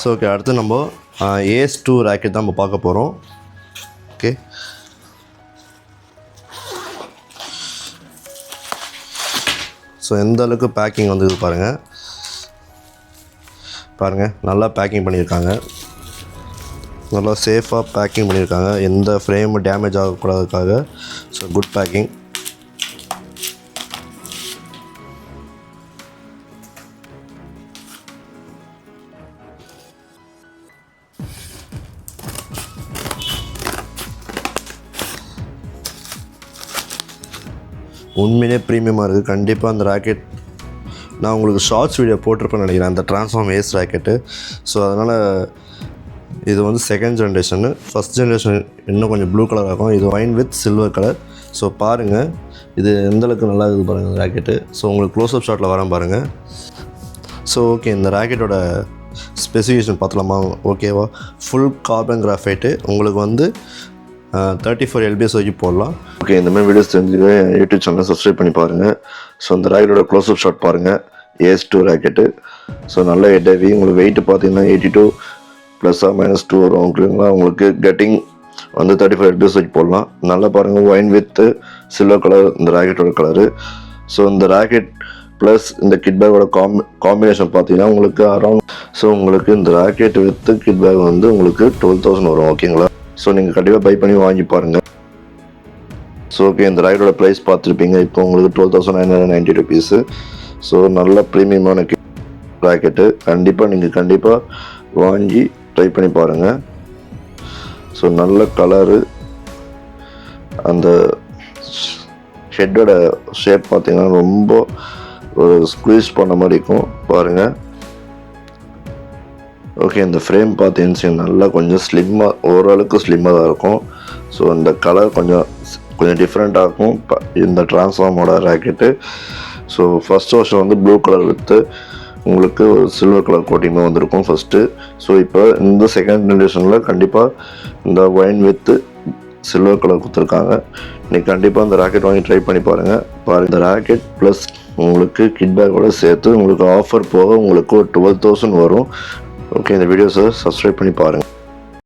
So okay, அடுத்து நம்ம ACE2 rocket தான் நம்ம பார்க்க போகிறோம். ஓகே, ஸோ எந்த அளவுக்கு பேக்கிங் வந்து இது பாருங்கள் நல்லா பேக்கிங் பண்ணியிருக்காங்க. நல்லா சேஃபாக பேக்கிங் பண்ணியிருக்காங்க, எந்த ஃப்ரேம் டேமேஜ் ஆகக்கூடாதுக்காக. So good packing. உண்மையிலே ப்ரீமியமாக இருக்குது. கண்டிப்பாக அந்த ராக்கெட் நான் உங்களுக்கு ஷார்ட்ஸ் வீடியோ போட்டிருப்பேன்னு நினைக்கிறேன், அந்த ட்ரான்ஸ்ஃபார்ம் ஏஸ் ராக்கெட்டு. ஸோ அதனால் இது வந்து செகண்ட் ஜென்ரேஷனு. ஃபஸ்ட் ஜென்ரேஷன் இன்னும் கொஞ்சம் ப்ளூ கலராக இருக்கும், இது wine with silver colour. So பாருங்கள் இது எந்தளவுக்கு நல்லா இருக்குது பாருங்கள் இந்த ராக்கெட்டு. ஸோ உங்களுக்கு க்ளோஸ்அப் ஷாட்டில் வரேன் பாருங்கள். ஸோ ஓகே, இந்த ராக்கெட்டோட ஸ்பெசிஃபிகேஷன் பார்த்தலாமா? ஓகேவா, ஃபுல் கார்பன் கிராஃபைட்டு, உங்களுக்கு வந்து 34 LBS வரைக்கும் போடலாம். ஓகே, இந்த மாதிரி வீடியோஸ் தெரிஞ்சுக்க யூடியூப் சேனலை சப்ஸ்கிரைப் பண்ணி பாருங்கள். ஸோ இந்த ராக்கெட்டோட க்ளோஸ்அப் ஷாட் பாருங்கள், ACE2 ராக்கெட்டு. ஸோ நல்ல ஹெவி, உங்களுக்கு வெயிட் பார்த்தீங்கன்னா 82 ± 2 வரும். ஓகேங்களா, உங்களுக்கு கெட்டிங் வந்து 35 LBS வரைக்கும் போடலாம். நல்லா பாருங்கள், ஒயின் வித் சில்வர் கலர் இந்த ராக்கெட்டோட கலரு. ஸோ இந்த ராக்கெட் ப்ளஸ் இந்த கிட் பேக்கோட காம்பினேஷன் பார்த்தீங்கன்னா உங்களுக்கு அரௌண்ட், ஸோ உங்களுக்கு இந்த ராக்கெட் வித் கிட் பேக் வந்து உங்களுக்கு 12,000 வரும். ஓகேங்களா, ஸோ நீங்கள் கண்டிப்பாக பை பண்ணி வாங்கி பாருங்கள். ஸோ ஓகே, இந்த ராக்கெட்டோட ப்ரைஸ் பார்த்துருப்பீங்க, இப்போ உங்களுக்கு 12,990 rupees. ஸோ நல்ல ப்ரீமியமான ராக்கெட்டு, கண்டிப்பாக வாங்கி ட்ரை பண்ணி பாருங்கள். ஸோ நல்ல கலரு, அந்த ஹெட்டோட ஷேப் பார்த்தீங்கன்னா ரொம்ப ஒரு ஸ்குவீஸ் பண்ண மாதிரி இருக்கும் பாருங்கள். ஓகே, இந்த ஃப்ரேம் பார்த்தீங்கன்னு நல்லா கொஞ்சம் ஸ்லிம்மாக, ஓரளவுக்கு ஸ்லிம்மாக தான் இருக்கும். ஸோ இந்த கலர் கொஞ்சம் டிஃப்ரெண்ட்டாக இருக்கும் இந்த ட்ரான்ஸ்ஃபார்மோட ராக்கெட்டு. ஸோ ஃபஸ்ட் வருஷன் வந்து ப்ளூ கலர் வித்து உங்களுக்கு சில்வர் கலர் கோட்டிங்காக வந்திருக்கும் ஃபஸ்ட்டு. ஸோ இப்போ இந்த செகண்ட் ஜென்ரேஷனில் கண்டிப்பாக இந்த ஒயின் வித்து சில்வர் கலர் கொடுத்துருக்காங்க. நீங்கள் கண்டிப்பாக இந்த ராக்கெட் வாங்கி ட்ரை பண்ணி பாருங்கள். இந்த ராக்கெட் ப்ளஸ் உங்களுக்கு கிட் பேக்கோட சேர்த்து உங்களுக்கு ஆஃபர் போக உங்களுக்கு ஒரு 12,000 வரும். ஓகே, இந்த வீடியோஸை சப்ஸ்கிரைப் பண்ணி பாருங்கள்.